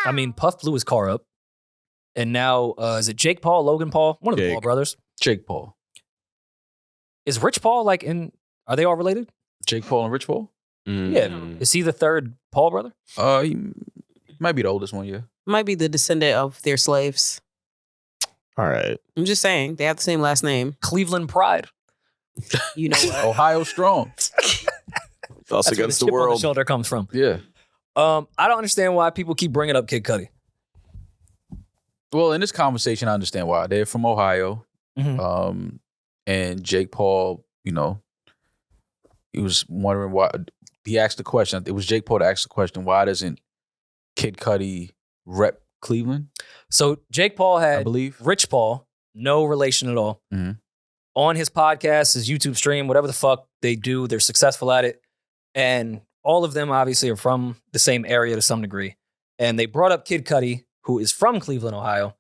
I mean, Puff blew his car up. And now, is it Jake Paul, Logan Paul? One of the Paul brothers. Jake Paul. Is Rich Paul are they all related? Jake Paul and Rich Paul? Yeah. Is he the third Paul brother? He might be the oldest one, yeah. Might be the descendant of their slaves. All right. I'm just saying, they have the same last name. Cleveland Pride. You know what? Ohio strong. Us against the world. On the shoulder comes from. Yeah. I don't understand why people keep bringing up Kid Cudi. Well, in this conversation, I understand why. They're from Ohio. Mm-hmm. And Jake Paul, he was wondering why. He asked the question. It was Jake Paul that asked the question, why doesn't Kid Cudi rep Cleveland? So Jake Paul had, I believe, Rich Paul, no relation at all, mm-hmm. on his podcast, his YouTube stream, whatever the fuck they do, they're successful at it. And all of them obviously are from the same area to some degree. And they brought up Kid Cudi, who is from Cleveland, Ohio.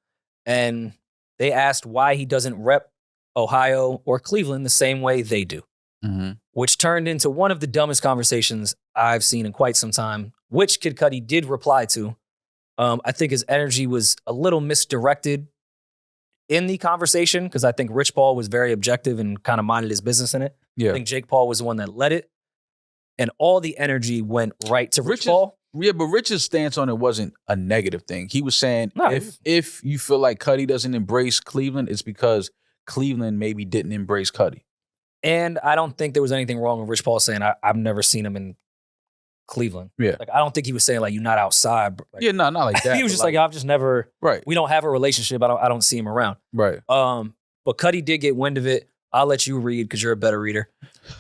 And they asked why he doesn't rep Ohio or Cleveland the same way they do, mm-hmm. which turned into one of the dumbest conversations I've seen in quite some time, which Kid Cudi did reply to. I think his energy was a little misdirected in the conversation because I think Rich Paul was very objective and kind of minded his business in it. Yeah. I think Jake Paul was the one that led it. And all the energy went right to Rich Paul. Yeah, but Rich's stance on it wasn't a negative thing. He was saying if you feel like Cudi doesn't embrace Cleveland, it's because Cleveland maybe didn't embrace Cudi. And I don't think there was anything wrong with Rich Paul saying, I've never seen him in Cleveland. Yeah. Like, I don't think he was saying, like, you're not outside. Like, yeah, no, not like that. He was just like, I've just never, right. We don't have a relationship. I don't see him around. Right. But Cudi did get wind of it. I'll let you read because you're a better reader.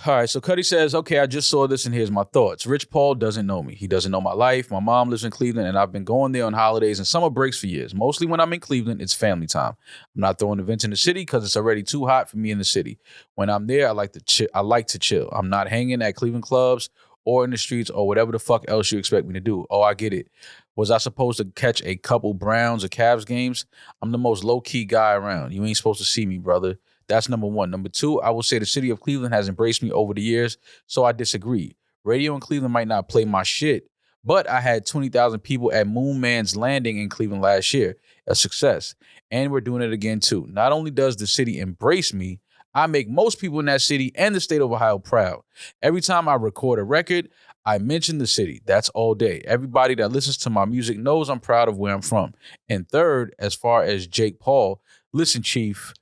All right, so Cudi says, okay, I just saw this and here's my thoughts. Rich Paul doesn't know me. He doesn't know my life. My mom lives in Cleveland and I've been going there on holidays and summer breaks for years. Mostly when I'm in Cleveland, it's family time. I'm not throwing events in the city because it's already too hot for me in the city. When I'm there, I like to chill. I'm not hanging at Cleveland clubs or in the streets or whatever the fuck else you expect me to do. Oh, I get it. Was I supposed to catch a couple Browns or Cavs games? I'm the most low-key guy around. You ain't supposed to see me, brother. That's number one. Number two, I will say the city of Cleveland has embraced me over the years, so I disagree. Radio in Cleveland might not play my shit, but I had 20,000 people at Moon Man's Landing in Cleveland last year. A success. And we're doing it again, too. Not only does the city embrace me, I make most people in that city and the state of Ohio proud. Every time I record a record, I mention the city. That's all day. Everybody that listens to my music knows I'm proud of where I'm from. And third, as far as Jake Paul, listen, Chief,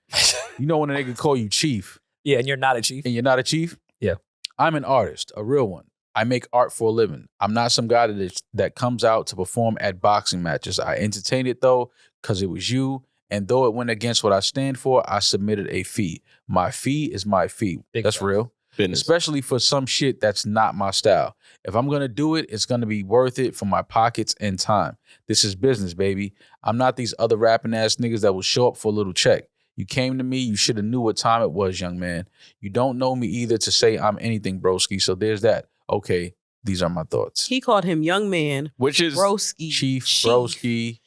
you know when a nigga call you Chief. Yeah, and you're not a chief. And you're not a chief? Yeah. I'm an artist, a real one. I make art for a living. I'm not some guy that comes out to perform at boxing matches. I entertained it, though, because it was you. And though it went against what I stand for, I submitted a fee. My fee is my fee. That's real. Business. Especially for some shit that's not my style. If I'm going to do it, it's going to be worth it for my pockets and time. This is business, baby. I'm not these other rapping ass niggas that will show up for a little check. You came to me, you should have knew what time it was, young man. You don't know me either to say I'm anything, broski. So there's that. Okay, these are my thoughts. He called him young man, which is broski, Chief. Broski.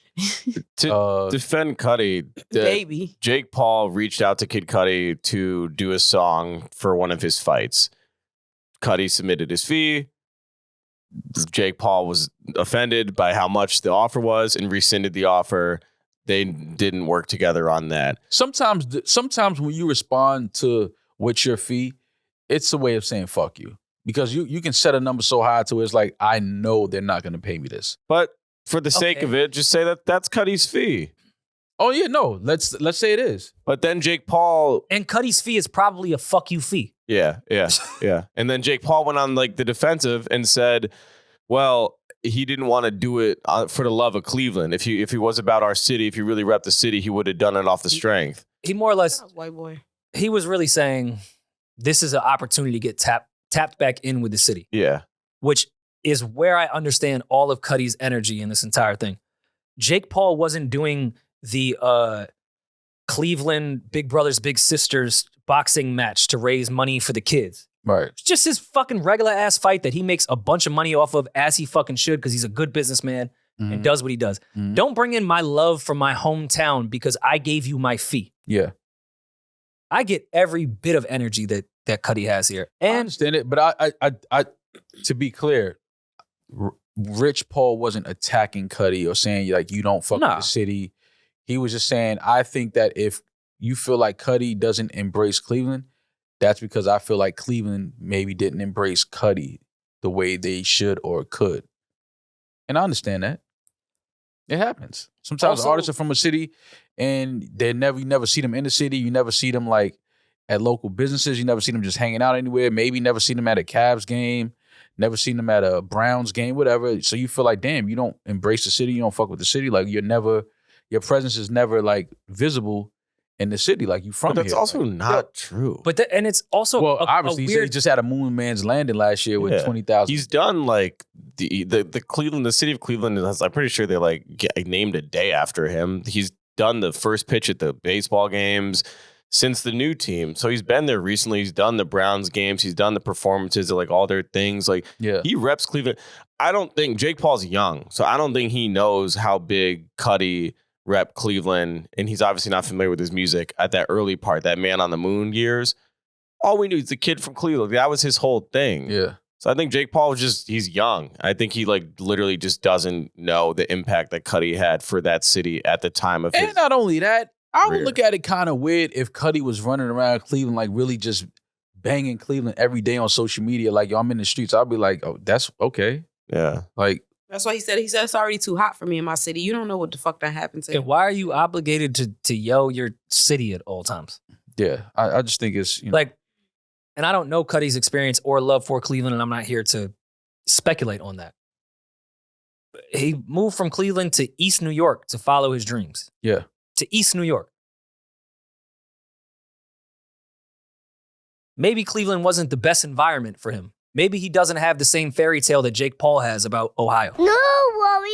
To defend Cudi, baby. Jake Paul reached out to Kid Cudi to do a song for one of his fights. Cudi submitted his fee. Jake Paul was offended by how much the offer was and rescinded the offer. They didn't work together on that. Sometimes when you respond to what's your fee, it's a way of saying fuck you. Because you can set a number so high to it's like, I know they're not going to pay me this. But for the sake of it, just say that's Cudi's fee. Oh, yeah, no. Let's say it is. But then Jake Paul... And Cudi's fee is probably a fuck you fee. Yeah. And then Jake Paul went on like the defensive and said, well, he didn't want to do it for the love of Cleveland. If he was about our city, if he really repped the city, he would have done it off the strength. He more or less... White boy. He was really saying, this is an opportunity to get tapped back in with the city. Yeah. Which is where I understand all of Cudi's energy in this entire thing. Jake Paul wasn't doing the Cleveland Big Brothers Big Sisters boxing match to raise money for the kids. Right. It's just his fucking regular ass fight that he makes a bunch of money off of, as he fucking should, because he's a good businessman and does what he does. Don't bring in my love from my hometown because I gave you my fee. Yeah. I get every bit of energy that Cudi has here. And I understand it, but I to be clear, Rich Paul wasn't attacking Cudi or saying like you don't fuck with Nah. the city. He was just saying, I think that if you feel like Cudi doesn't embrace Cleveland, that's because I feel like Cleveland maybe didn't embrace Cudi the way they should or could. And I understand that. It happens. Sometimes Also- artists are from a city and you never see them in the city. You never see them like at local businesses. You never see them just hanging out anywhere. Maybe never seen them at a Cavs game. Never seen them at a Browns game, whatever. So you feel like, damn, you don't embrace the city. You don't fuck with the city. Like your presence is never like visible in the city. Like you from But that's here. also Like, not true. But and it's also well, a obviously, he said he weird. just had a Moon Man's Landing last year with Yeah. 20,000. He's done like the Cleveland, the city of Cleveland has, I'm pretty sure they like named a day after him. He's done the first pitch at the baseball games since the new team. So he's been there recently. He's done the Browns games. He's done the performances of like all their things. Like Yeah. he reps Cleveland. I don't think Jake Paul's young, so I don't think he knows how big Cudi rep Cleveland, and he's obviously not familiar with his music at that early part, that Man on the Moon years. All we knew is the kid from Cleveland. That was his whole thing. Yeah. So I think Jake Paul was he's young. I think he like literally just doesn't know the impact that Cudi had for that city at the time of And his. not only that, I would career. look at it kind of weird if Cudi was running around Cleveland, like really just banging Cleveland every day on social media. Like, yo, I'm in the streets. I'd be like, oh, that's okay. Yeah. Like, That's why he said it's already too hot for me in my city. You don't know what the fuck that happened to. And why are you obligated to yell your city at all times? yeah, I just think it's, you know, Like, and I don't know Cudi's experience or love for Cleveland, and I'm not here to speculate on that. He moved from Cleveland to East New York to follow his dreams. yeah. To East New York. Maybe Cleveland wasn't the best environment for him. Maybe he doesn't have the same fairy tale that Jake Paul has about Ohio. No, Rory,